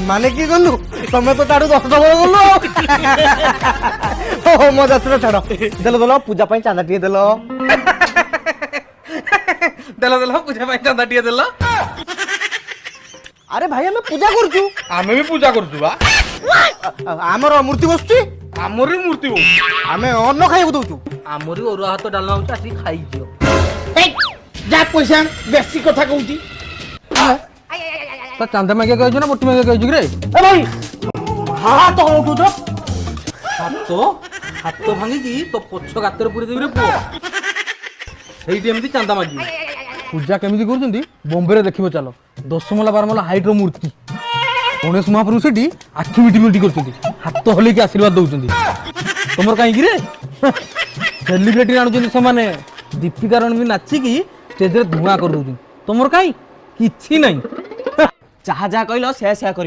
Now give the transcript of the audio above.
মানে কি গলু তুমি তো তাড়ু 10 টাকা গলু ও মজা তো ছাড়ো দেলো দেলো পূজা পাই চাঁদা টিয়ে দেলো দেলো দেলো পূজা পাই চাঁদা টিয়ে দেলো। আরে ভাই আমি পূজা করছু আমি ବି ପୂଜା କରୁଛୁ ବା। ଆମର ମୂର୍ତ୍ତି ବସୁଛି ଆମରି ମୂର୍ତ୍ତି ହଉଛି। ଆମେ ଅନ୍ନ ଖାଇବାକୁ ଦଉଛୁ ଆମରି ଅରୁଆ ଭାତ ଡାଲମା ହଉଛି ଆସିକି ଖାଇଯିବ। যা পয়সা বেশি কথা কହୁছি। ତା ଚାନ୍ଦା ମାଗିଆ କହିଛୁ ନା ମୋଟି ମାଗିଆ କହିଛୁ ରେ? এ ভাই হাত উঠুছ ହାତ ହାତ ଭାଙ୍ଗିକି ତୋ ପଛ ଗାତରେ ପୁରେଇ ଦେବି ରେ ପୁଅ। ସେଇଠି ଏମିତି ଚାନ୍ଦା ମାଗିବି। ପୂଜା କେମିତି କରୁଛନ୍ତି ବମ୍ବେରେ ଦେଖିବ ଚାଲ। 10 ମହଲା 12 ମହଲା ହାଇଟ୍ ର ମୂର୍ତ୍ତି। ଗଣେଶ ମହାପ୍ରଭୁ ସେଠି ଆଖି ମିଟି ମିଟି କରୁଛନ୍ତି, ହାତ ହଲେଇକି ଆଶୀର୍ବାଦ ଦଉଛନ୍ତି। ତମର କାହିଁକି ରେ ସେଲିବ୍ରିଟି ଆଣୁଛନ୍ତି ସେମାନେ। ଦୀପିକା ରଣବୀର ବି ନାଚିକି ଷ୍ଟେଜରେ ଧୂଆଁ କରିଦଉଛନ୍ତି। ତମର କାହିଁ କିଛି ନାହିଁ। ଯାହା ଯାହା କହିଲ ସେୟା ସେୟା କରିବ।